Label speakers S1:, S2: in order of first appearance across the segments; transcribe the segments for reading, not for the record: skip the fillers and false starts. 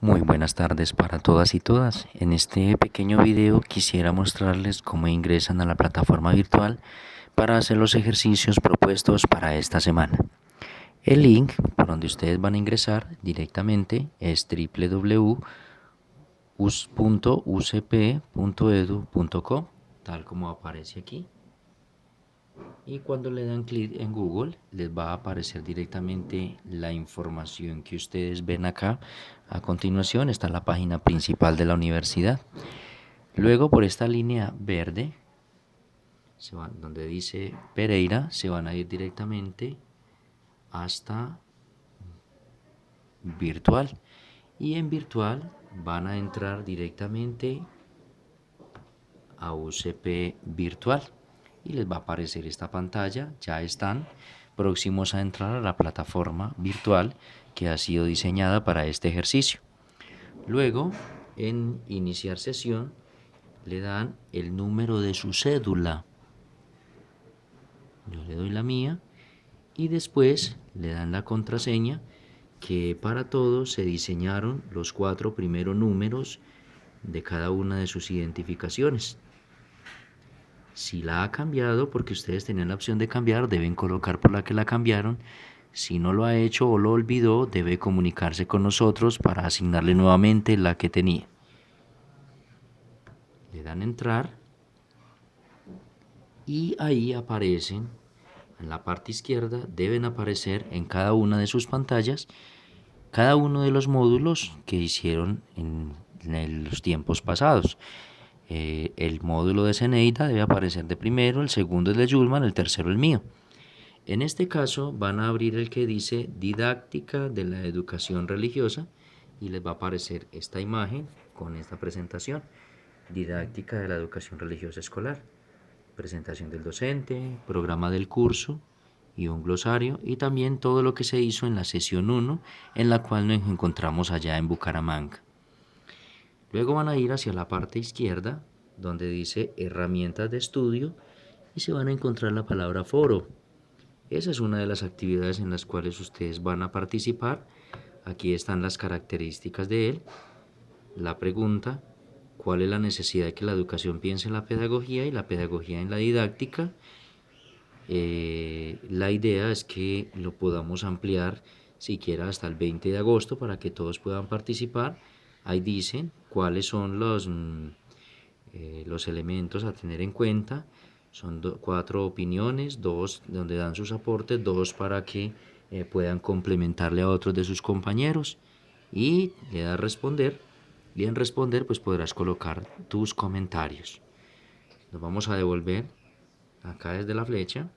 S1: Muy buenas tardes para todas y todas. En este pequeño video quisiera mostrarles cómo ingresan a la plataforma virtual para hacer los ejercicios propuestos para esta semana. El link por donde ustedes van a ingresar directamente es www.ucp.edu.co, tal como aparece aquí. Y cuando le dan clic en Google, les va a aparecer directamente la información que ustedes ven acá. A continuación está la página principal de la universidad. Luego por esta línea verde, donde dice Pereira, se van a ir directamente hasta virtual. Y en virtual van a entrar directamente a UCP virtual y les va a aparecer esta pantalla. Ya están próximos a entrar a la plataforma virtual que ha sido diseñada para este ejercicio. Luego, en iniciar sesión, le dan el número de su cédula. Yo le doy la mía y después le dan la contraseña, que para todos se diseñaron los 4 primeros números de cada una de sus identificaciones. Si la ha cambiado, porque ustedes tenían la opción de cambiar, deben colocar por la que la cambiaron. Si no lo ha hecho o lo olvidó, debe comunicarse con nosotros para asignarle nuevamente la que tenía. Le dan entrar y ahí aparecen, en la parte izquierda, deben aparecer en cada una de sus pantallas cada uno de los módulos que hicieron en los tiempos pasados. El módulo de Ceneida debe aparecer de primero, el segundo es de Yulman, el tercero el mío. En este caso van a abrir el que dice Didáctica de la Educación Religiosa y les va a aparecer esta imagen con esta presentación. Didáctica de la Educación Religiosa Escolar. Presentación del docente, programa del curso y un glosario, y también todo lo que se hizo en la sesión 1, en la cual nos encontramos allá en Bucaramanga. Luego van a ir hacia la parte izquierda, donde dice herramientas de estudio, y se van a encontrar la palabra foro. Esa es una de las actividades en las cuales ustedes van a participar. Aquí están las características de él, la pregunta, cuál es la necesidad de que la educación piense en la pedagogía y la pedagogía en la didáctica. La idea es que lo podamos ampliar siquiera hasta el 20 de agosto para que todos puedan participar. Ahí dicen cuáles son los elementos a tener en cuenta. Son 4 opiniones, 2 donde dan sus aportes, 2 para que puedan complementarle a otros de sus compañeros. Y le das responder. Y en responder pues podrás colocar tus comentarios. Nos vamos a devolver acá desde la flecha.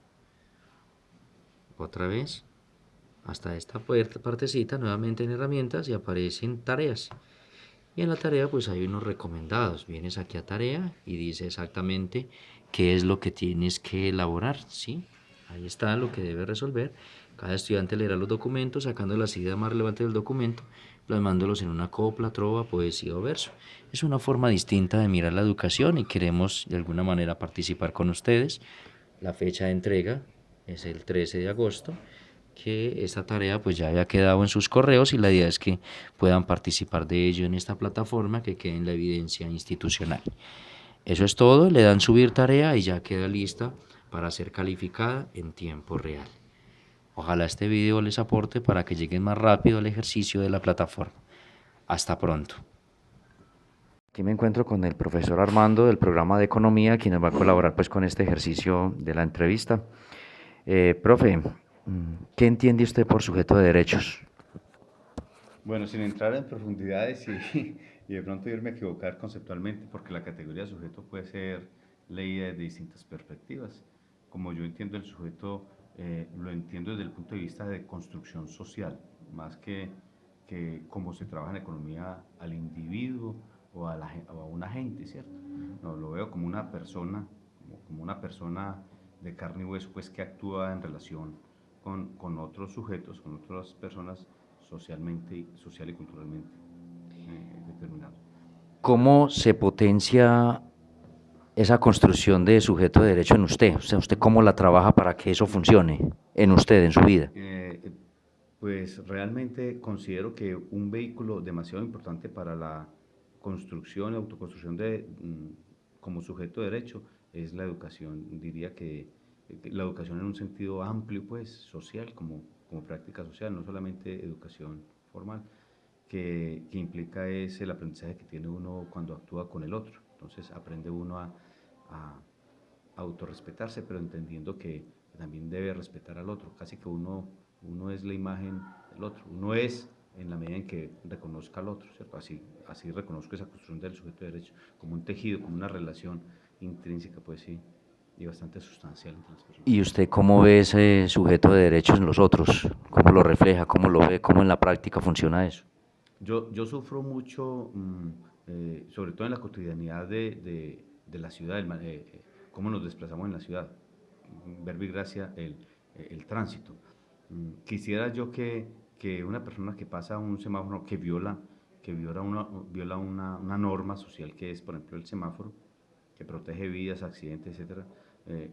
S1: Otra vez hasta esta partecita, nuevamente en herramientas, y aparecen tareas. Y en la tarea pues hay unos recomendados. Vienes aquí a tarea y dice exactamente qué es lo que tienes que elaborar, ¿sí? Ahí está lo que debes resolver. Cada estudiante leerá los documentos sacando las ideas más relevantes del documento, plasmándolos en una copla, trova, poesía o verso. Es una forma distinta de mirar la educación y queremos de alguna manera participar con ustedes. La fecha de entrega es el 13 de agosto, que esta tarea pues ya haya quedado en sus correos, y la idea es que puedan participar de ello en esta plataforma, que quede en la evidencia institucional. Eso es todo, le dan subir tarea y ya queda lista para ser calificada en tiempo real. Ojalá este video les aporte para que lleguen más rápido al ejercicio de la plataforma. Hasta pronto. Aquí me encuentro con el profesor Armando del programa de Economía, quien nos va a colaborar pues con este ejercicio de la entrevista. Profe, ¿qué entiende usted por sujeto de derechos?
S2: Bueno, sin entrar en profundidades y de pronto irme a equivocar conceptualmente, porque la categoría de sujeto puede ser leída desde distintas perspectivas. Como yo entiendo el sujeto, lo entiendo desde el punto de vista de construcción social, más que cómo se trabaja en economía al individuo o a un agente, ¿cierto? No, lo veo como una persona, como una persona de carne y hueso, pues que actúa en relación con otros sujetos, con otras personas social y culturalmente determinados.
S1: ¿Cómo se potencia esa construcción de sujeto de derecho en usted? O sea, ¿usted cómo la trabaja para que eso funcione en usted, en su vida?
S2: Eh, Pues realmente considero que un vehículo demasiado importante para la construcción y autoconstrucción como sujeto de derecho es la educación. Diría que la educación en un sentido amplio, pues social, como práctica social, no solamente educación formal, que implica es el aprendizaje que tiene uno cuando actúa con el otro. Entonces aprende uno a autorrespetarse, pero entendiendo que también debe respetar al otro. Casi que uno es la imagen del otro. Uno es en la medida en que reconozca al otro, ¿cierto? Así reconozco esa construcción del sujeto de derecho, como un tejido, como una relación intrínseca, pues sí, y bastante sustancial entre las personas.
S1: ¿Y usted cómo ve ese sujeto de derechos en los otros? ¿Cómo lo refleja? ¿Cómo lo ve? ¿Cómo en la práctica funciona eso?
S2: Yo sufro mucho, sobre todo en la cotidianidad de la ciudad, cómo nos desplazamos en la ciudad, verbo y gracia, el tránsito. Quisiera yo que una persona que pasa un semáforo que viola una norma social que es, por ejemplo, el semáforo, que protege vidas, accidentes, etcétera,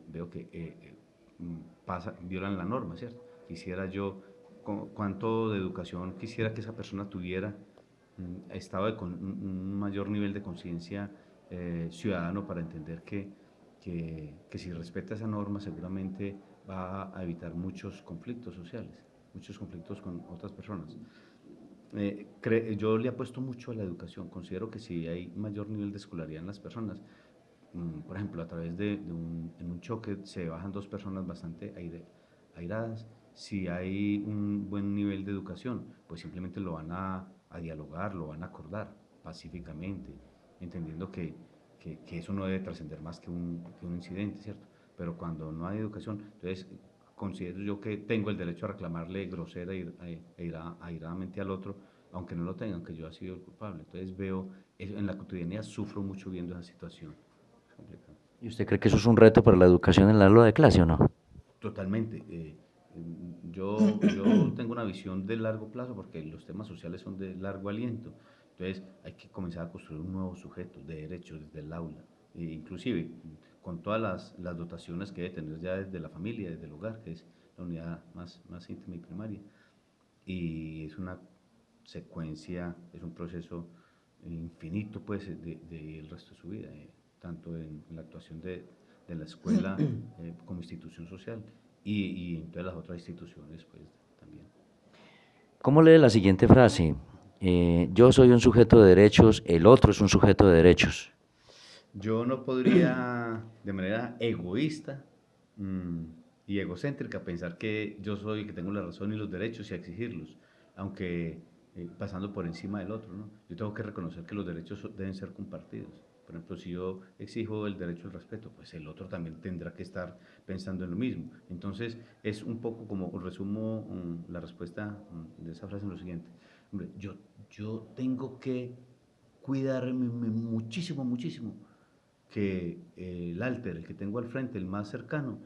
S2: veo que violan la norma, ¿cierto? Quisiera yo, cuánto de educación quisiera que esa persona tuviera, estado un mayor nivel de conciencia ciudadano para entender que si respeta esa norma seguramente va a evitar muchos conflictos sociales, muchos conflictos con otras personas. Yo le apuesto mucho a la educación. Considero que si hay mayor nivel de escolaridad en las personas, por ejemplo, a través en un choque se bajan dos personas bastante airadas. Si hay un buen nivel de educación, pues simplemente lo van a dialogar, lo van a acordar pacíficamente, entendiendo que eso no debe trascender más que un incidente, ¿cierto? Pero cuando no hay educación, entonces considero yo que tengo el derecho a reclamarle grosera airadamente al otro, aunque no lo tenga, aunque yo haya sido el culpable. Entonces veo, en la cotidianidad sufro mucho viendo esa situación. Es complicado.
S1: ¿Y usted cree que eso es un reto para la educación en la aula de clase o no?
S2: Totalmente. Yo tengo una visión de largo plazo porque los temas sociales son de largo aliento. Entonces hay que comenzar a construir un nuevo sujeto de derechos desde el aula, inclusive con todas las dotaciones que debe tener ya desde la familia, desde el hogar, que es la unidad más íntima y primaria. Y es una secuencia, es un proceso infinito pues del resto de su vida, tanto en la actuación de la escuela como institución social y en todas las otras instituciones pues también.
S1: ¿Cómo lee la siguiente frase? Yo soy un sujeto de derechos, el otro es un sujeto de derechos.
S2: Yo no podría de manera egoísta mm, y egocéntrica pensar que yo soy el que tengo la razón y los derechos y exigirlos, aunque pasando por encima del otro, ¿no? Yo tengo que reconocer que los derechos deben ser compartidos. Por ejemplo, si yo exijo el derecho al respeto, pues el otro también tendrá que estar pensando en lo mismo. Entonces, es un poco como resumo la respuesta de esa frase en lo siguiente. Hombre, yo tengo que cuidarme muchísimo, muchísimo que el alter, el que tengo al frente, el más cercano,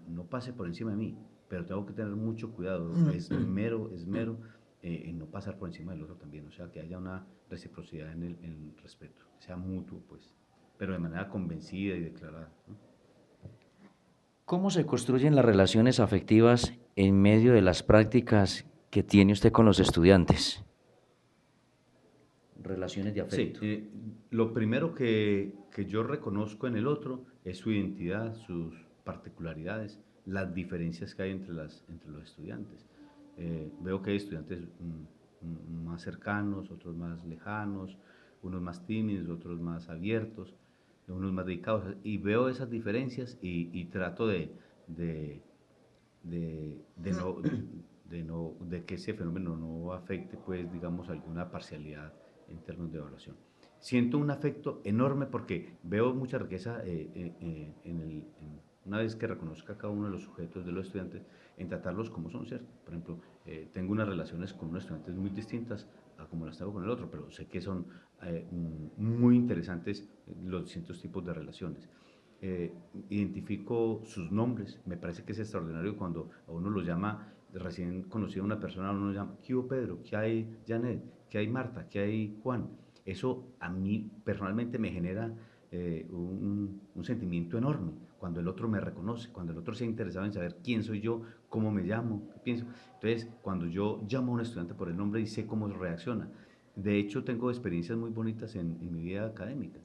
S2: no pase por encima de mí, pero tengo que tener mucho cuidado, esmero en no pasar por encima del otro también, o sea, que haya una reciprocidad en el respeto, que sea mutuo, pues, pero de manera convencida y declarada, ¿no?
S1: ¿Cómo se construyen las relaciones afectivas en medio de las prácticas que tiene usted con los estudiantes? Relaciones de
S2: Sí,
S1: afecto.
S2: lo primero que yo reconozco en el otro es su identidad, sus particularidades, las diferencias que hay entre los estudiantes. Veo que hay estudiantes más cercanos, otros más lejanos, unos más tímidos, otros más abiertos, unos más dedicados, y veo esas diferencias y trato de, de que ese fenómeno no afecte, pues, digamos, alguna parcialidad en términos de evaluación. Siento un afecto enorme porque veo mucha riqueza una vez que reconozca a cada uno de los sujetos de los estudiantes, en tratarlos como son, ¿cierto? Por ejemplo, tengo unas relaciones con unos estudiantes muy distintas a como las tengo con el otro, pero sé que son muy interesantes los distintos tipos de relaciones. eh, Identifico sus nombres, me parece que es extraordinario cuando a uno lo llama, recién conocido a una persona, uno lo llama, ¿qué hubo Pedro? ¿Qué hay Janet? ¿Qué hay Marta? ¿Qué hay Juan? Eso a mí personalmente me genera un sentimiento enorme, cuando el otro me reconoce, cuando el otro se ha interesado en saber quién soy yo, cómo me llamo, qué pienso. Entonces, cuando yo llamo a un estudiante por el nombre y sé cómo reacciona. De hecho, tengo experiencias muy bonitas en mi vida académica.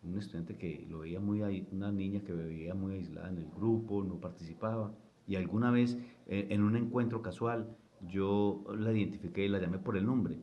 S2: Un estudiante que lo veía una niña que me veía muy aislada en el grupo, no participaba, y alguna vez en un encuentro casual yo la identifiqué y la llamé por el nombre,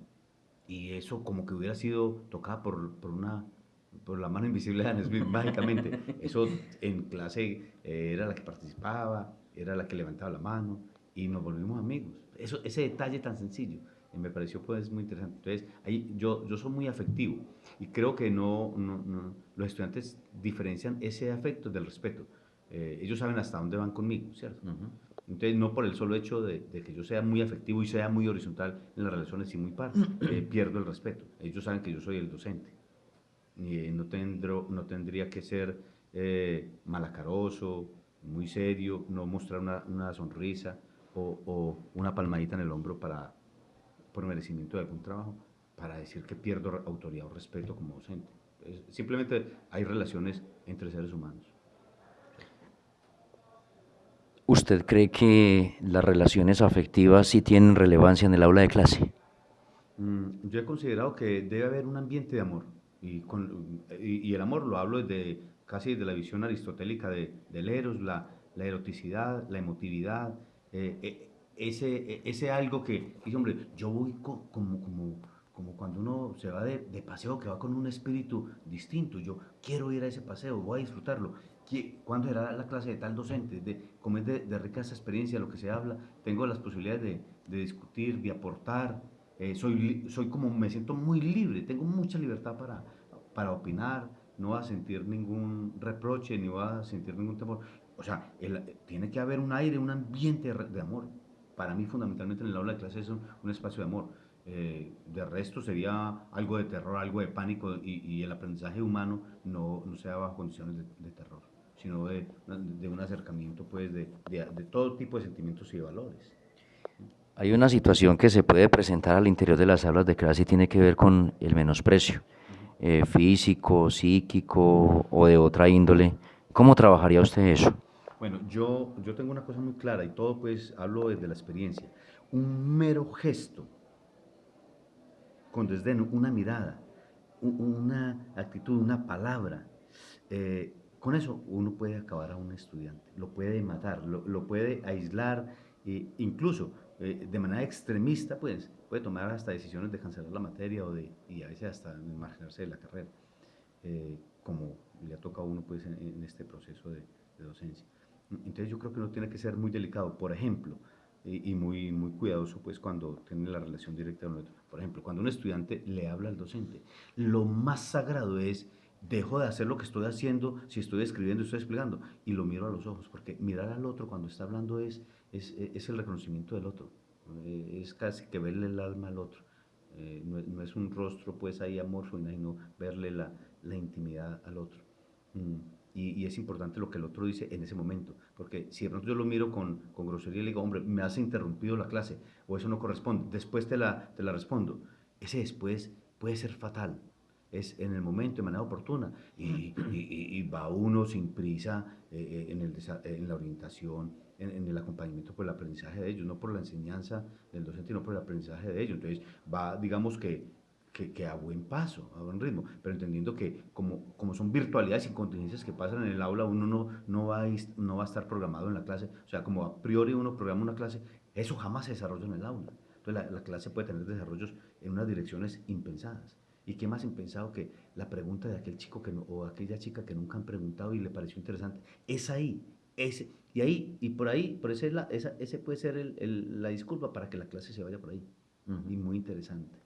S2: y eso como que hubiera sido tocada por la mano invisible de Anne Smith, mágicamente. Eso en clase era la que participaba, era la que levantaba la mano y nos volvimos amigos. Ese detalle tan sencillo me pareció pues muy interesante. Entonces, ahí yo soy muy afectivo y creo que los estudiantes diferencian ese afecto del respeto. Ellos saben hasta dónde van conmigo, ¿cierto? Entonces, no por el solo hecho de que yo sea muy afectivo y sea muy horizontal en las relaciones y muy par, pierdo el respeto. Ellos saben que yo soy el docente. No tendría que ser malacaroso, muy serio, no mostrar una sonrisa o una palmadita en el hombro por merecimiento de algún trabajo, para decir que pierdo autoridad o respeto como docente. Simplemente hay relaciones entre seres humanos.
S1: ¿Usted cree que las relaciones afectivas sí tienen relevancia en el aula de clase?
S2: Yo he considerado que debe haber un ambiente de amor, y el amor lo hablo casi desde la visión aristotélica del eros, la eroticidad, la emotividad, ese algo que dice, hombre, yo voy como cuando uno se va de paseo, que va con un espíritu distinto, yo quiero ir a ese paseo, voy a disfrutarlo. ¿Cuándo será la clase de tal docente? Como es de rica esa experiencia, lo que se habla, tengo las posibilidades de discutir, de aportar, soy como, me siento muy libre, tengo mucha libertad para opinar, no va a sentir ningún reproche, ni va a sentir ningún temor. O sea, tiene que haber un aire, un ambiente de amor. Para mí, fundamentalmente, en el aula de clase es un espacio de amor. De resto sería algo de terror, algo de pánico, y el aprendizaje humano no se da bajo condiciones de terror, sino de un acercamiento pues, de todo tipo de sentimientos y de valores.
S1: Hay una situación que se puede presentar al interior de las aulas de clase y tiene que ver con el menosprecio, físico, psíquico o de otra índole. ¿Cómo trabajaría usted eso?
S2: Bueno, yo tengo una cosa muy clara, y todo pues hablo desde la experiencia. Un mero gesto con desdén, una mirada, una actitud, una palabra, con eso uno puede acabar a un estudiante, lo puede matar, lo puede aislar, incluso de manera extremista, pues puede tomar hasta decisiones de cancelar la materia y a veces hasta marginarse de la carrera, como le ha tocado a uno pues en este proceso de docencia. Entonces yo creo que uno tiene que ser muy delicado, por ejemplo, y muy cuidadoso pues cuando tiene la relación directa con el otro. Por ejemplo, cuando un estudiante le habla al docente, lo más sagrado es: dejo de hacer lo que estoy haciendo, si estoy escribiendo, estoy explicando, y lo miro a los ojos, porque mirar al otro cuando está hablando es el reconocimiento del otro, es casi que verle el alma al otro. No es un rostro pues ahí amorfo, sino verle la intimidad al otro. Mm, y es importante lo que el otro dice en ese momento, porque si de pronto yo lo miro con grosería y le digo, hombre, me has interrumpido la clase, o eso no corresponde, después te la respondo, ese después puede ser fatal. Es en el momento, de manera oportuna, y va uno sin prisa en la orientación, en el acompañamiento por el aprendizaje de ellos, no por la enseñanza del docente, sino por el aprendizaje de ellos. Entonces va, digamos que a buen paso, a buen ritmo, pero entendiendo que como son virtualidades y contingencias que pasan en el aula, uno no va a estar programado en la clase. O sea, como a priori uno programa una clase, eso jamás se desarrolla en el aula. Entonces la clase puede tener desarrollos en unas direcciones impensadas. ¿Y qué más impensado que la pregunta de aquel chico o aquella chica que nunca han preguntado y le pareció interesante? Es ahí, por ese puede ser la disculpa para que la clase se vaya por ahí. Y muy interesante.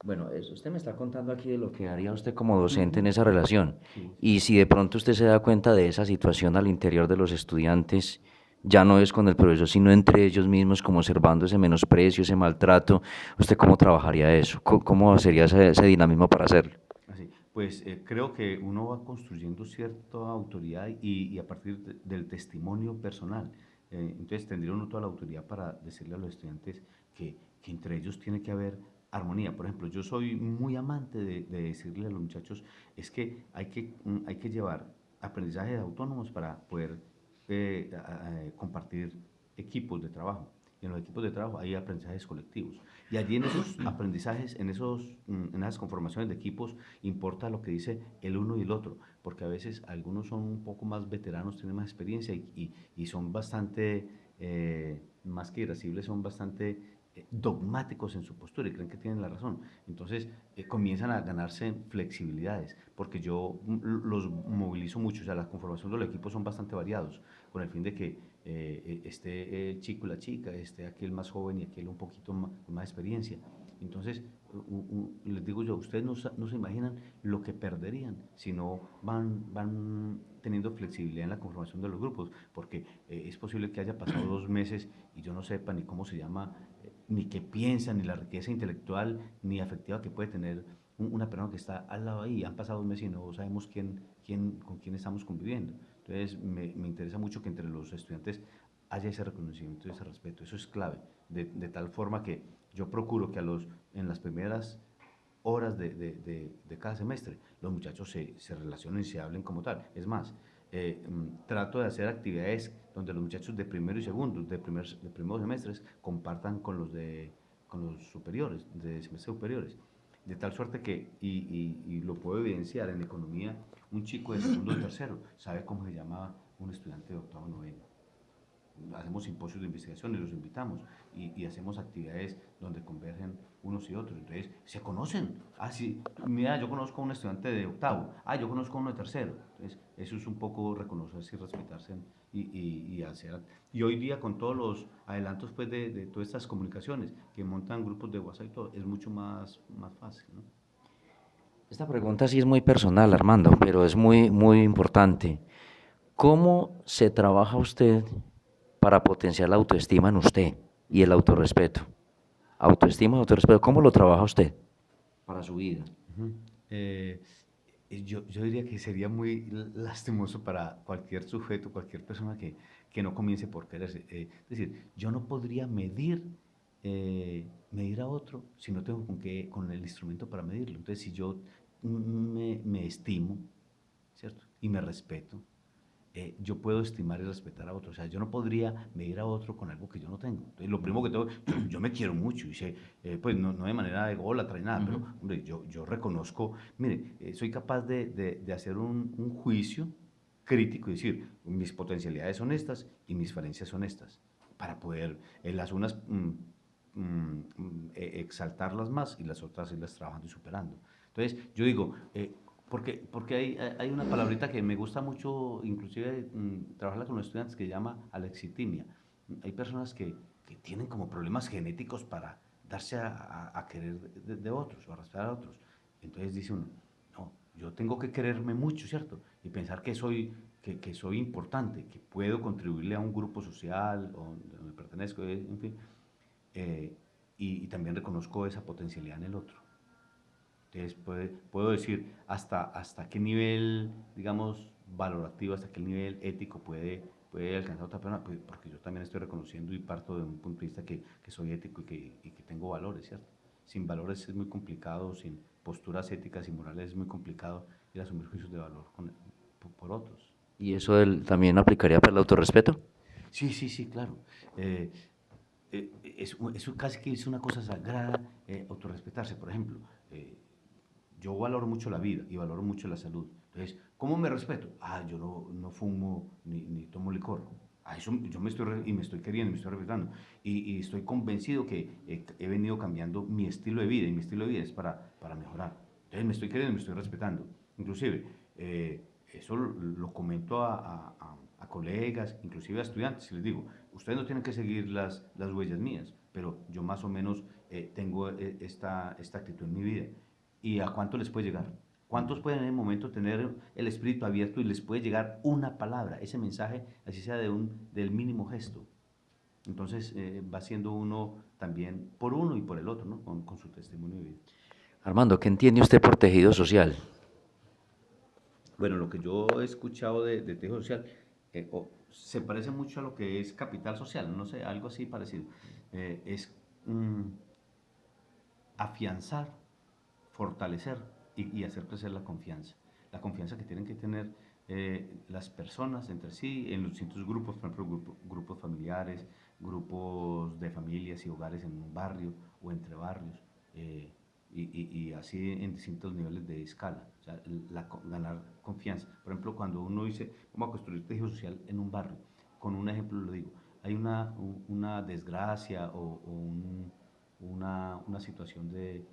S1: Bueno, usted me está contando aquí de lo que haría usted como docente en esa relación.
S2: Sí, sí.
S1: Y si de pronto usted se da cuenta de esa situación al interior de los estudiantes, ya no es con el profesor, sino entre ellos mismos, como observando ese menosprecio, ese maltrato, ¿usted cómo trabajaría eso? ¿Cómo sería ese dinamismo para hacerlo?
S2: Así, pues creo que uno va construyendo cierta autoridad y a partir del testimonio personal. Entonces tendría uno toda la autoridad para decirle a los estudiantes que entre ellos tiene que haber armonía. Por ejemplo, yo soy muy amante de decirle a los muchachos, es que hay que llevar aprendizajes autónomos para poder compartir equipos de trabajo. Y en los equipos de trabajo hay aprendizajes colectivos. Y allí en esos aprendizajes, en esas conformaciones de equipos, importa lo que dice el uno y el otro, porque a veces algunos son un poco más veteranos, tienen más experiencia y son bastante, más que irascibles, son bastante dogmáticos en su postura y creen que tienen la razón. Entonces comienzan a ganarse flexibilidades, porque yo los movilizo mucho, o sea, la conformación de los equipos son bastante variados, con el fin de que esté el chico y la chica, esté aquel más joven y aquel un poquito más, con más experiencia. Entonces, les digo yo, ustedes no se imaginan lo que perderían si no van teniendo flexibilidad en la conformación de los grupos, porque es posible que haya pasado 2 meses y yo no sepa ni cómo se llama, ni qué piensa, ni la riqueza intelectual, ni afectiva que puede tener una persona que está al lado ahí. Han pasado 2 meses y no sabemos con quién estamos conviviendo. Entonces, me interesa mucho que entre los estudiantes haya ese reconocimiento y ese respeto. Eso es clave, de tal forma que yo procuro que en las primeras horas de cada semestre los muchachos se relacionen y se hablen como tal. Es más, trato de hacer actividades donde los muchachos de primero y segundo, de primeros semestres, compartan con los superiores, de semestres superiores. De tal suerte que, y lo puedo evidenciar en economía, un chico de segundo o tercero sabe cómo se llama un estudiante de octavo o noveno. Hacemos simposios de investigación y los invitamos y hacemos actividades donde convergen unos y otros. Entonces, se conocen. Ah, sí, mira, yo conozco a un estudiante de octavo. Ah, yo conozco a uno de tercero. Entonces, eso es un poco reconocerse y respetarse y hacer. Y hoy día, con todos los adelantos pues, de todas estas comunicaciones que montan grupos de WhatsApp y todo, es mucho más fácil, ¿no?
S1: Esta pregunta sí es muy personal, Armando, pero es muy, muy importante. ¿Cómo se trabaja usted para potenciar la autoestima en usted y el autorrespeto? Autoestima, autorrespeto, ¿cómo lo trabaja usted para su vida?
S2: Ujú. Eh, yo diría que sería muy lastimoso para cualquier sujeto, cualquier persona que no comience por quererse. Es decir, yo no podría medir a otro si no tengo con el instrumento para medirlo. Entonces, si yo me estimo, ¿cierto? Y me respeto, yo puedo estimar y respetar a otro. O sea, yo no podría medir a otro con algo que yo no tengo. Entonces, lo primero que tengo, yo me quiero mucho y sé, pues no de manera de ególatra ni nada, pero hombre, yo reconozco, mire, soy capaz de hacer un juicio crítico y decir, mis potencialidades son estas y mis falencias son estas, para poder las unas exaltarlas más y las otras irlas trabajando y superando. Entonces, yo digo, porque hay una palabrita que me gusta mucho, inclusive trabajarla con los estudiantes, que se llama alexitimia. Hay personas que tienen como problemas genéticos para darse a querer de otros o a respetar a otros. Entonces dice uno, no, yo tengo que quererme mucho, ¿cierto? Y pensar que soy importante, que puedo contribuirle a un grupo social o donde pertenezco, en fin. eh, y también reconozco esa potencialidad en el otro. Entonces puedo decir hasta qué nivel, digamos, valorativo, hasta qué nivel ético puede alcanzar otra persona, pues, porque yo también estoy reconociendo y parto de un punto de vista que soy ético y que tengo valores, ¿cierto? Sin valores es muy complicado, sin posturas éticas y morales es muy complicado ir a asumir juicios de valor por otros.
S1: ¿Y eso también aplicaría para el autorrespeto?
S2: Sí, sí, sí, claro. Eh, eso casi que es una cosa sagrada, autorrespetarse. Por ejemplo, yo valoro mucho la vida y valoro mucho la salud. Entonces, ¿cómo me respeto? Ah, yo no fumo ni tomo licor. A eso yo me estoy queriendo, me estoy respetando. Y estoy convencido que he venido cambiando mi estilo de vida y mi estilo de vida es para mejorar. Entonces, me estoy queriendo, me estoy respetando. Inclusive, eso lo comento a colegas, inclusive a estudiantes, y les digo, ustedes no tienen que seguir las huellas mías, pero yo más o menos tengo esta actitud en mi vida. ¿Y a cuánto les puede llegar? ¿Cuántos pueden en el momento tener el espíritu abierto y les puede llegar una palabra, ese mensaje, así sea del mínimo gesto? Entonces va siendo uno también por uno y por el otro, ¿no? Con su testimonio de vida.
S1: Armando, ¿qué entiende usted por tejido social?
S2: Bueno, lo que yo he escuchado de tejido social se parece mucho a lo que es capital social, no sé, algo así parecido. Es afianzar, fortalecer y hacer crecer la confianza. La confianza que tienen que tener las personas entre sí en los distintos grupos, por ejemplo, grupos familiares, grupos de familias y hogares en un barrio o entre barrios, y así en distintos niveles de escala, o sea, ganar confianza. Por ejemplo, cuando uno dice, vamos a construir tejido social en un barrio, con un ejemplo lo digo, hay una desgracia una situación de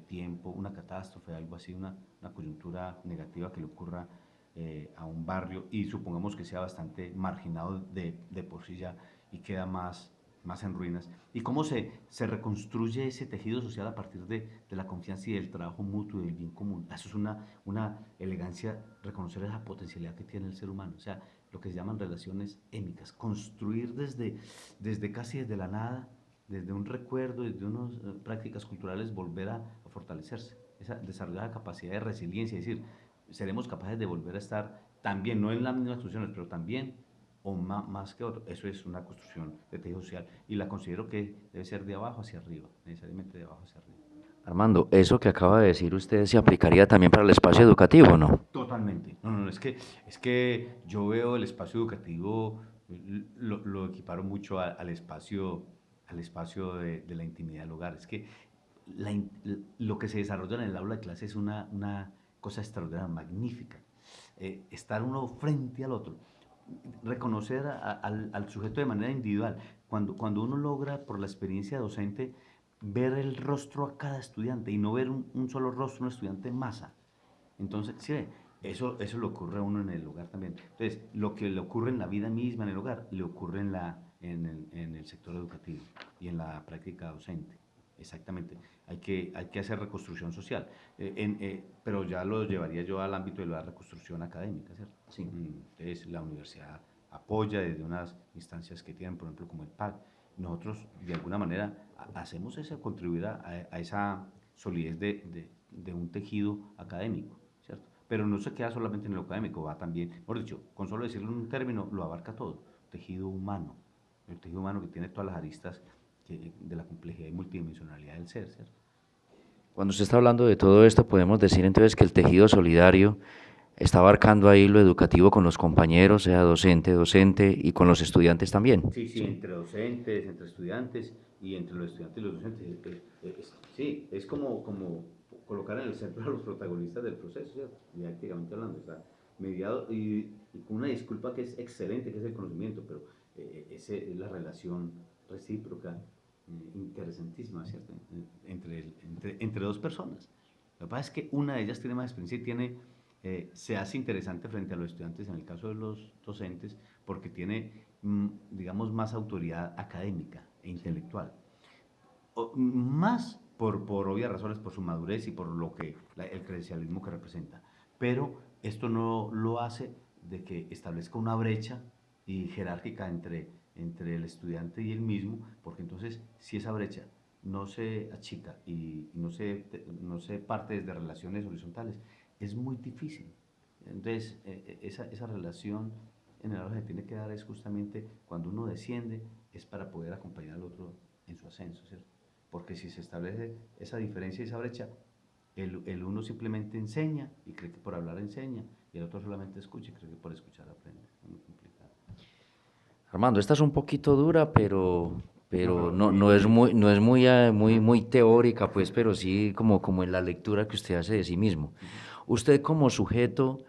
S2: tiempo, una catástrofe, algo así, una coyuntura negativa que le ocurra a un barrio y supongamos que sea bastante marginado de por sí ya y queda más en ruinas. ¿Y cómo se reconstruye ese tejido social a partir de la confianza y del trabajo mutuo y del bien común? Eso es una elegancia, reconocer esa potencialidad que tiene el ser humano, o sea, lo que se llaman relaciones émicas, construir desde casi desde la nada, desde un recuerdo, desde unas prácticas culturales, volver a fortalecerse, desarrollar la capacidad de resiliencia, es decir, seremos capaces de volver a estar también, no en las mismas instituciones, pero también o más que otro. Eso es una construcción de tejido social y la considero que debe ser de abajo hacia arriba, necesariamente de abajo hacia arriba.
S1: Armando, eso que acaba de decir usted se aplicaría también para el espacio educativo, ¿no?
S2: Totalmente. No, no, no, es que yo veo el espacio educativo, lo equiparo mucho al espacio de la intimidad del hogar. Es que lo que se desarrolla en el aula de clase es una cosa extraordinaria, magnífica. Estar uno frente al otro, reconocer al sujeto de manera individual. Cuando uno logra, por la experiencia docente, ver el rostro a cada estudiante y no ver un solo rostro, un estudiante en masa. Entonces, sí, eso le ocurre a uno en el hogar también. Entonces, lo que le ocurre en la vida misma, en el hogar, le ocurre en el sector educativo y en la práctica docente. Exactamente. Hay que hacer reconstrucción social, pero ya lo llevaría yo al ámbito de la reconstrucción académica, ¿cierto?
S1: Sí.
S2: Entonces, la universidad apoya desde unas instancias que tienen, por ejemplo, como el PAC. Nosotros, de alguna manera, hacemos eso, contribuir a esa solidez de un tejido académico, ¿cierto? Pero no se queda solamente en lo académico, va también, por dicho, con solo decirlo en un término, lo abarca todo, tejido humano, el tejido humano que tiene todas las aristas de la complejidad y multidimensionalidad del ser, ¿cierto?
S1: Cuando usted está hablando de todo esto, podemos decir entonces que el tejido solidario está abarcando ahí lo educativo con los compañeros, sea docente, docente, y con los estudiantes también.
S2: Sí, sí,
S1: Sí.
S2: entre docentes, entre estudiantes y entre los estudiantes y los docentes. Sí, es como colocar en el centro a los protagonistas del proceso, ¿cierto? Didácticamente hablando, está mediado y con una disculpa que es excelente, que es el conocimiento, pero es la relación recíproca, interesantísima, ¿cierto? Entre dos personas. Lo que pasa es que una de ellas tiene más experiencia y se hace interesante frente a los estudiantes, en el caso de los docentes, porque tiene, digamos, más autoridad académica e intelectual. Más por obvias razones, por su madurez y por el credencialismo que representa. Pero esto no lo hace de que establezca una brecha y jerárquica entre el estudiante y él mismo, porque entonces si esa brecha no se achica y no se parte desde relaciones horizontales, es muy difícil. Entonces, esa relación en el aula se tiene que dar es justamente cuando uno desciende, es para poder acompañar al otro en su ascenso, ¿cierto? Porque si se establece esa diferencia y esa brecha, el uno simplemente enseña y cree que por hablar enseña, y el otro solamente escucha y cree que por escuchar aprende. Es muy complicado.
S1: Armando, esta es un poquito dura, pero,
S2: No,
S1: pero
S2: pero
S1: no,
S2: muy,
S1: no es
S2: muy.
S1: muy, no es muy, muy teórica, pues, pero sí como en la lectura que usted hace de sí mismo. Usted como sujeto,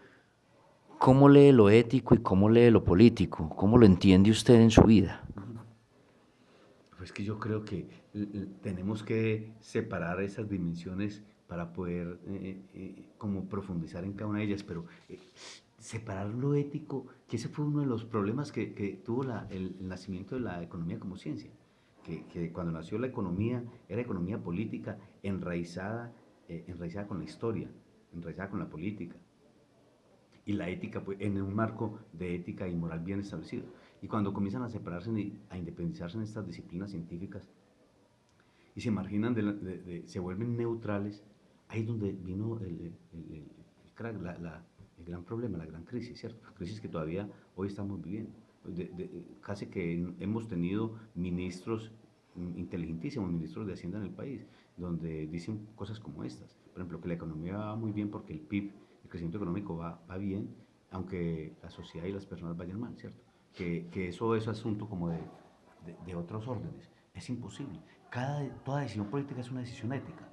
S1: ¿cómo lee lo ético y cómo lee lo político? ¿Cómo lo entiende usted en su vida?
S2: Pues que yo creo que tenemos que separar esas dimensiones para poder como profundizar en cada una de ellas, pero separar lo ético, que ese fue uno de los problemas que tuvo el nacimiento de la economía como ciencia, que cuando nació la economía era economía política enraizada con la historia, enraizada con la política, y la ética pues, en un marco de ética y moral bien establecido. Y cuando comienzan a separarse y a independizarse en estas disciplinas científicas y se marginan, se vuelven neutrales, ahí es donde vino el crack, el gran problema, la gran crisis, ¿cierto? La crisis que todavía hoy estamos viviendo. Casi que hemos tenido ministros inteligentísimos, ministros de Hacienda en el país, donde dicen cosas como estas. Por ejemplo, que la economía va muy bien porque el PIB, el crecimiento económico va bien, aunque la sociedad y las personas vayan mal, ¿cierto? Que eso es asunto como de otros órdenes. Es imposible. Toda decisión política es una decisión ética,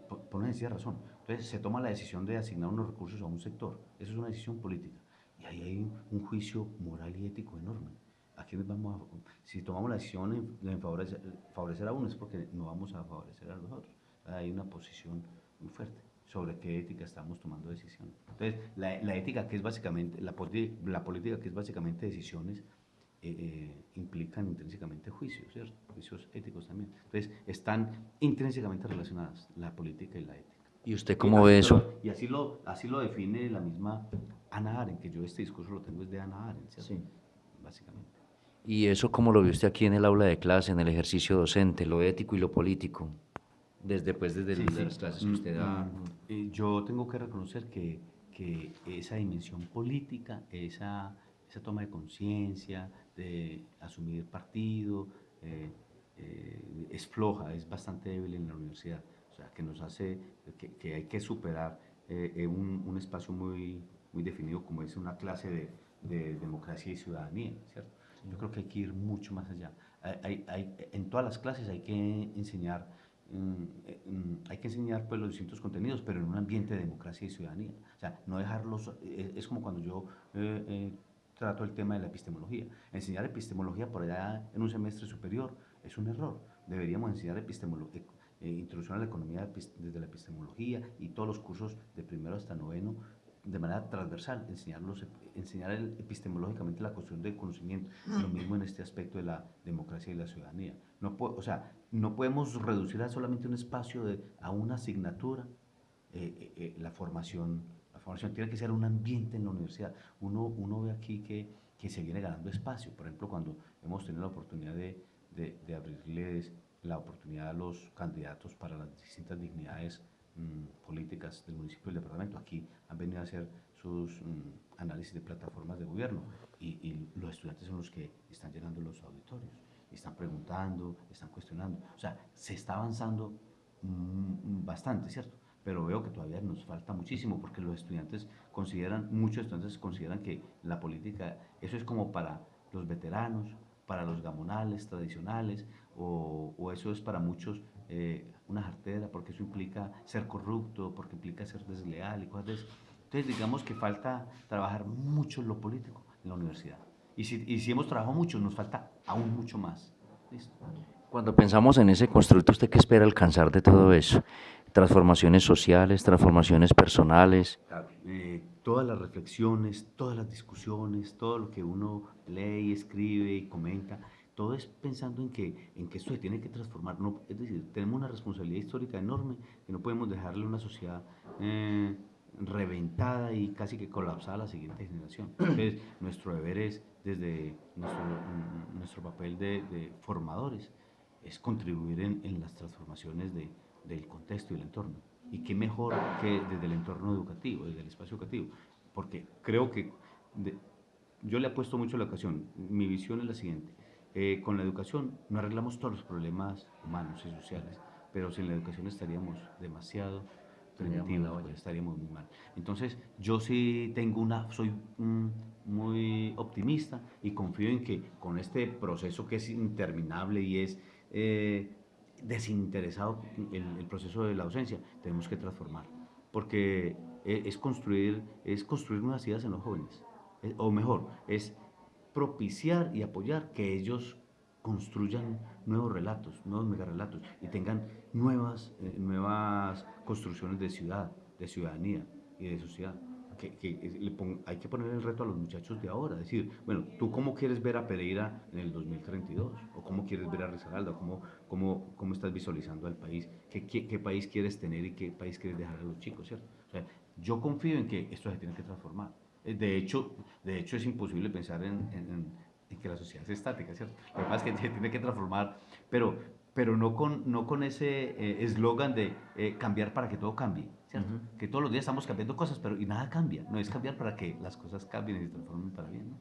S2: por una sencilla razón. Entonces se toma la decisión de asignar unos recursos a un sector. Eso es una decisión política. Y ahí hay un juicio moral y ético enorme. Si tomamos la decisión de favorecer a uno es porque no vamos a favorecer a los otros. Hay una posición muy fuerte sobre qué ética estamos tomando decisiones. Entonces, la ética, que es básicamente, la política, que es básicamente decisiones, implican intrínsecamente juicios, ¿cierto? Juicios éticos también. Entonces, están intrínsecamente relacionadas la política y la ética.
S1: ¿Y usted cómo ve eso?
S2: Y así lo define la misma Hannah Arendt, que yo este discurso lo tengo es de Hannah Arendt, ¿cierto?
S1: Sí.
S2: Básicamente.
S1: ¿Y eso cómo lo vio usted aquí en el aula de clase, en el ejercicio docente, lo ético y lo político? Desde las clases que usted da.
S2: Yo tengo que reconocer que esa dimensión política, esa toma de conciencia, de asumir partido, es floja, es bastante débil en la universidad. O sea, que nos hace que hay que superar un espacio muy definido como es una clase de democracia y ciudadanía, ¿cierto? Yo creo que hay que ir mucho más allá. En todas las clases hay que enseñar pues los distintos contenidos, pero en un ambiente de democracia y ciudadanía. O sea, no dejarlos, es como cuando yo trato el tema de la epistemología. Enseñar epistemología por allá en un semestre superior es un error. Deberíamos enseñar introducción a la economía desde la epistemología y todos los cursos de primero hasta noveno de manera transversal, enseñar epistemológicamente la construcción del conocimiento. Lo mismo en este aspecto de la democracia y la ciudadanía. O sea, no podemos reducir a solamente un espacio, a una asignatura, la formación. La formación tiene que ser un ambiente en la universidad. Uno ve aquí que se viene ganando espacio. Por ejemplo, cuando hemos tenido la oportunidad de abrirles la oportunidad a los candidatos para las distintas dignidades políticas del municipio y del departamento. Aquí han venido a hacer sus análisis de plataformas de gobierno y los estudiantes son los que están llenando los auditorios, están preguntando, están cuestionando. O sea, se está avanzando bastante, ¿cierto? Pero veo que todavía nos falta muchísimo porque muchos estudiantes consideran que la política, eso es como para los veteranos, para los gamonales tradicionales, o eso es para muchos una jartera, porque eso implica ser corrupto, porque implica ser desleal y cosas de eso. Entonces, digamos que falta trabajar mucho en lo político en la universidad. Y si hemos trabajado mucho, nos falta aún mucho más. ¿Listo?
S1: Cuando pensamos en ese constructo, ¿usted qué espera alcanzar de todo eso? Transformaciones sociales, transformaciones personales.
S2: Claro, todas las reflexiones, todas las discusiones, todo lo que uno lee, escribe y comenta, todo es pensando en que esto se tiene que transformar. No, es decir, tenemos una responsabilidad histórica enorme que no podemos dejarle a una sociedad reventada y casi que colapsada a la siguiente generación. Entonces, nuestro deber es, desde nuestro papel de formadores, es contribuir en las transformaciones del contexto y el entorno. Y qué mejor que desde el entorno educativo, desde el espacio educativo, porque creo que yo le apuesto mucho a la educación. Mi visión es la siguiente: con la educación no arreglamos todos los problemas humanos y sociales, pero sin la educación estaríamos demasiado primitivos, pues, estaríamos muy mal. Entonces, yo sí soy muy optimista y confío en que con este proceso que es interminable y es desinteresado, el proceso de la docencia, tenemos que transformar, porque es construir nuevas ideas en los jóvenes, o mejor, es propiciar y apoyar que ellos construyan nuevos relatos, nuevos megarrelatos y tengan nuevas construcciones de ciudad, de ciudadanía y de sociedad. Hay que poner el reto a los muchachos de ahora, decir, bueno, ¿tú cómo quieres ver a Pereira en el 2032? ¿O cómo quieres ver a Risaralda? ¿Cómo estás visualizando al país? ¿Qué país quieres tener y qué país quieres dejar a los chicos, ¿cierto? O sea, yo confío en que esto se tiene que transformar. De hecho, es imposible pensar en que la sociedad es estática, ¿cierto? Lo que pasa es que se tiene que transformar, pero no con ese eslogan de cambiar para que todo cambie, ¿cierto? Que todos los días estamos cambiando cosas, y nada cambia. No es cambiar para que las cosas cambien y se transformen para bien, ¿no?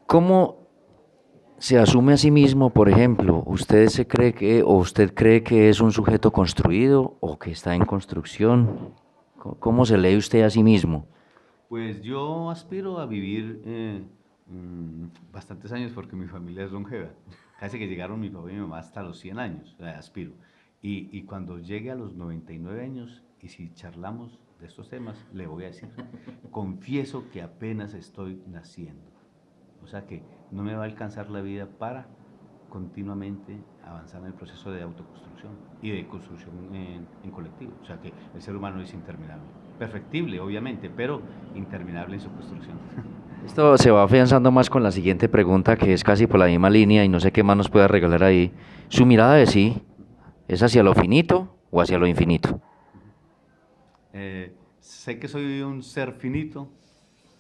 S1: ¿Cómo se asume a sí mismo, por ejemplo? ¿Usted cree que es un sujeto construido o que está en construcción? ¿Cómo se lee usted a sí mismo?
S2: Pues yo aspiro a vivir bastantes años porque mi familia es longeva. Casi que llegaron mi papá y mi mamá hasta los 100 años, o sea, aspiro. Y cuando llegue a los 99 años, y si charlamos de estos temas, le voy a decir, confieso que apenas estoy naciendo. O sea que no me va a alcanzar la vida para continuamente avanzar en el proceso de autoconstrucción y de construcción en colectivo. O sea que el ser humano es interminable. Perfectible, obviamente, pero interminable en su construcción.
S1: Esto se va afianzando más con la siguiente pregunta, que es casi por la misma línea y no sé qué más nos pueda regalar ahí. ¿Su mirada de sí es hacia lo finito o hacia lo infinito?
S2: Sé que soy un ser finito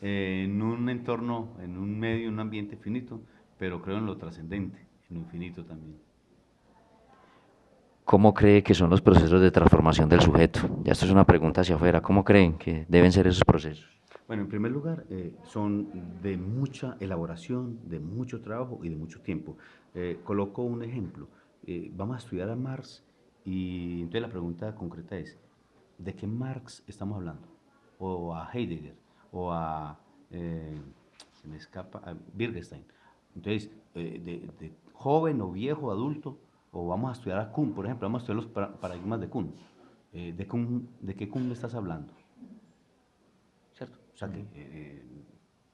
S2: en un entorno, en un medio, en un ambiente finito, pero creo en lo trascendente, en lo infinito también.
S1: ¿Cómo cree que son los procesos de transformación del sujeto? Ya esto es una pregunta hacia afuera. ¿Cómo creen que deben ser esos procesos?
S2: Bueno, en primer lugar, son de mucha elaboración, de mucho trabajo y de mucho tiempo. Coloco un ejemplo. Vamos a estudiar a Marx y entonces la pregunta concreta es, ¿de qué Marx estamos hablando? O a Heidegger, o a, se me escapa, a Wittgenstein. Entonces, de joven o viejo, adulto, o vamos a estudiar a Kuhn, por ejemplo, vamos a estudiar los paradigmas de Kuhn. ¿De qué Kuhn me estás hablando? ¿Cierto? O sea que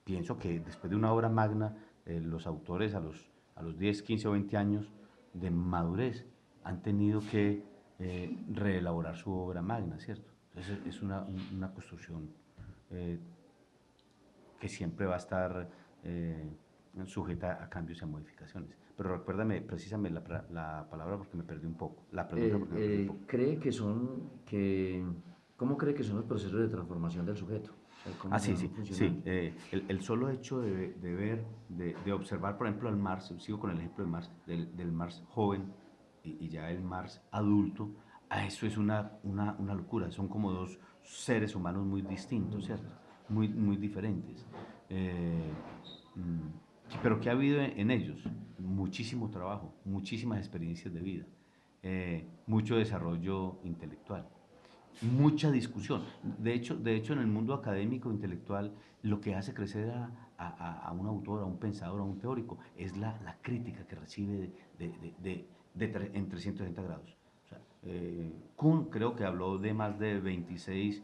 S2: pienso que después de una obra magna, los autores a los 10, 15 o 20 años de madurez han tenido que reelaborar su obra magna, ¿cierto? Entonces es una construcción eh, que siempre va a estar sujeta a cambios y a modificaciones. Pero recuérdame, precisamente la palabra porque me perdí un poco, la pregunta porque me perdí un poco.
S1: ¿Cree que cómo cree que son los procesos de transformación del sujeto? O sea, ¿cómo
S2: Ah,
S1: se
S2: sí,
S1: van
S2: sí, sí.
S1: funcionando?
S2: El solo hecho de ver, de observar, por ejemplo, al Marx, sigo con el ejemplo de Marx, del Marx joven y ya el Marx adulto, eso es una locura. Son como dos seres humanos muy distintos, ¿cierto? Muy diferentes. Eh, pero ¿qué ha habido en ellos? Muchísimo trabajo, muchísimas experiencias de vida, mucho desarrollo intelectual, mucha discusión. De hecho, en el mundo académico intelectual, lo que hace crecer a un autor, a un pensador, a un teórico, es la crítica que recibe en 360 grados. O sea, Kuhn creo que habló de más de 26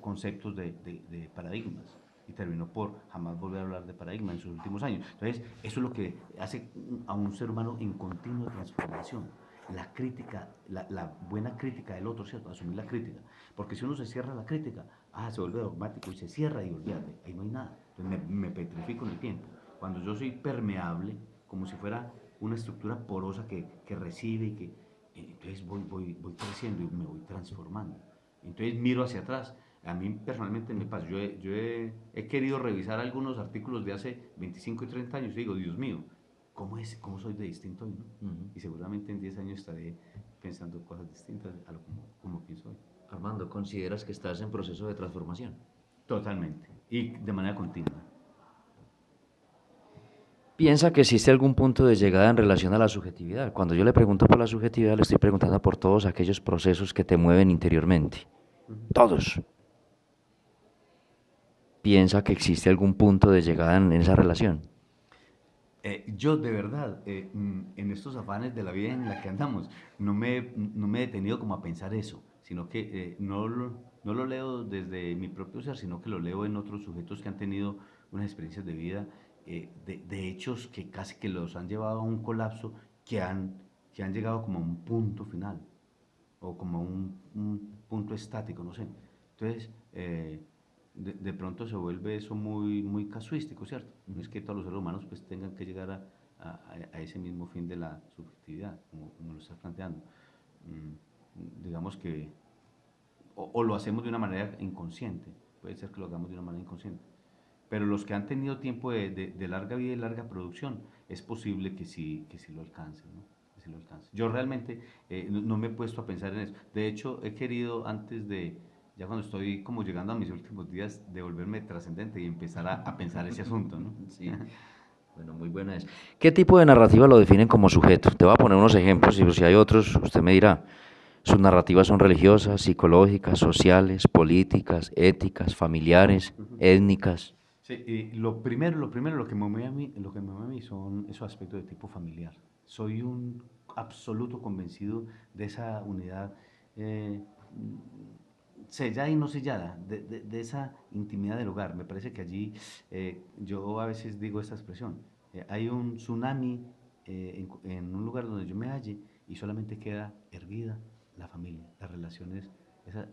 S2: conceptos de paradigmas y terminó por jamás volver a hablar de paradigma en sus últimos años. Entonces, eso es lo que hace a un ser humano en continua transformación. La crítica, la buena crítica del otro, ¿cierto? Asumir la crítica. Porque si uno se cierra a la crítica, se vuelve dogmático y se cierra y olvídate, ahí no hay nada. Entonces me petrifico en el tiempo. Cuando yo soy permeable, como si fuera una estructura porosa que recibe y que entonces voy creciendo y me voy transformando. Entonces miro hacia atrás. A mí personalmente me pasa, he querido revisar algunos artículos de hace 25 y 30 años y digo, Dios mío, ¿cómo soy de distinto hoy? ¿No? Y seguramente en 10 años estaré pensando cosas distintas a lo como pienso hoy.
S1: Armando, ¿consideras que estás en proceso de transformación?
S2: Totalmente. Y de manera continua.
S1: ¿Piensa que existe algún punto de llegada en relación a la subjetividad? Cuando yo le pregunto por la subjetividad, le estoy preguntando por todos aquellos procesos que te mueven interiormente. Todos. ¿Piensa que existe algún punto de llegada en esa relación?
S2: Yo de verdad, en estos afanes de la vida en la que andamos, no me he detenido como a pensar eso, sino que no lo leo desde mi propio ser, sino que lo leo en otros sujetos que han tenido unas experiencias de vida, de hechos que casi que los han llevado a un colapso, que han llegado como a un punto final, o como a un punto estático, no sé. Entonces, de pronto se vuelve eso muy casuístico, ¿cierto? No es que todos los seres humanos pues tengan que llegar a ese mismo fin de la subjetividad, como lo estás planteando. Digamos que o lo hacemos de una manera inconsciente, puede ser que lo hagamos de una manera inconsciente, pero los que han tenido tiempo de larga vida y larga producción, es posible que sí lo alcancen, ¿no? Que sí lo alcancen. Yo realmente no me he puesto a pensar en eso. De hecho, he querido antes ya cuando estoy como llegando a mis últimos días, de volverme trascendente y empezar a pensar ese asunto, ¿no?
S1: Sí. Bueno, muy buena es. ¿Qué tipo de narrativa lo definen como sujeto? Te voy a poner unos ejemplos y si hay otros, usted me dirá. Sus narrativas son religiosas, psicológicas, sociales, políticas, éticas, familiares,
S2: Ujú.
S1: étnicas.
S2: Sí, y lo que me mueve a mí, lo que me mueve a mí son esos aspectos de tipo familiar. Soy un absoluto convencido de esa unidad eh, sellada y no sellada, de esa intimidad del hogar. Me parece que allí, yo a veces digo esta expresión, hay un tsunami en un lugar donde yo me halle y solamente queda erguida la familia, las relaciones,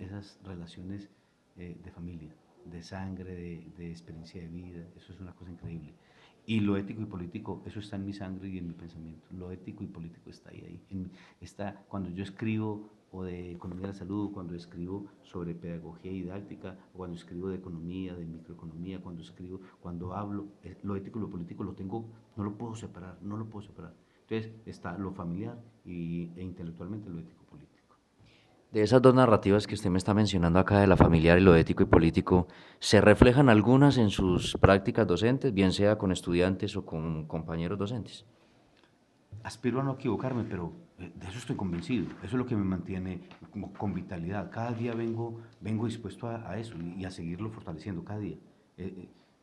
S2: esas relaciones de familia, de sangre, de experiencia de vida, eso es una cosa increíble. Y lo ético y político, eso está en mi sangre y en mi pensamiento. Lo ético y político está ahí. Está cuando yo escribo o de economía de la salud, cuando escribo sobre pedagogía y didáctica, o cuando escribo de economía, de microeconomía, cuando escribo, cuando hablo, lo ético y lo político lo tengo, no lo puedo separar, no lo puedo separar. Entonces está lo familiar e intelectualmente lo ético político.
S1: De esas dos narrativas que usted me está mencionando acá de la familiar y lo ético y político, ¿se reflejan algunas en sus prácticas docentes, bien sea con estudiantes o con compañeros docentes?
S2: Aspiro a no equivocarme, pero de eso estoy convencido. Eso es lo que me mantiene como con vitalidad. Cada día vengo dispuesto a eso y a seguirlo fortaleciendo cada día.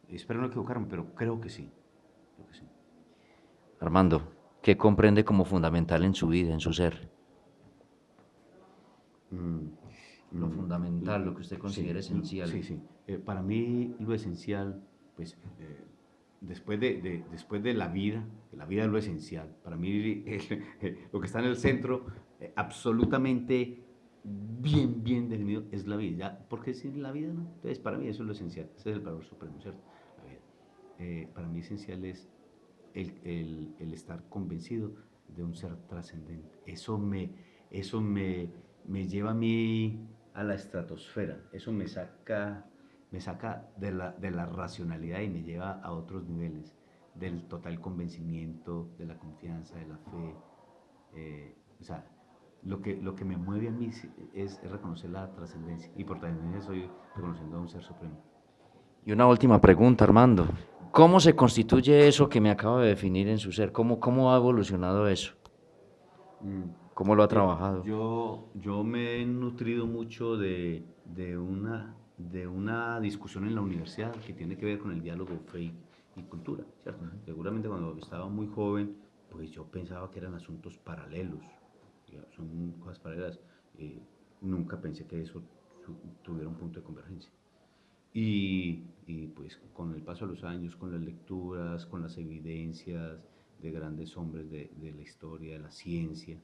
S2: Espero no equivocarme, pero creo que sí. Creo que sí.
S1: Armando, ¿qué comprende como fundamental en su vida, en su ser?
S2: Mm,
S1: Lo fundamental, lo que usted
S2: sí,
S1: considera esencial.
S2: sí, sí. Para mí lo esencial, pues, después de la vida es lo esencial. Para mí lo que está en el centro, absolutamente bien definido, es la vida. Ya, ¿por qué sin la vida no? Entonces, para mí eso es lo esencial. Ese es el valor supremo, ¿cierto? La vida. Para mí esencial es el estar convencido de un ser trascendente. Eso me lleva a mí a la estratosfera, eso me saca de la racionalidad y me lleva a otros niveles, del total convencimiento, de la confianza, de la fe. O sea, lo que me mueve a mí es reconocer la trascendencia y por trascendencia estoy reconociendo a un ser supremo.
S1: Y una última pregunta, Armando. ¿Cómo se constituye eso que me acaba de definir en su ser? ¿Cómo ha evolucionado eso?
S2: Mm.
S1: ¿Cómo lo ha trabajado?
S2: Yo me he nutrido mucho de una discusión en la universidad que tiene que ver con el diálogo fe y cultura, ¿cierto? Seguramente cuando estaba muy joven, pues yo pensaba que eran asuntos paralelos, ya, son cosas paralelas. eh, Nunca pensé que eso tuviera un punto de convergencia. Pues con el paso de los años, con las lecturas, con las evidencias de grandes hombres de la historia, de la ciencia,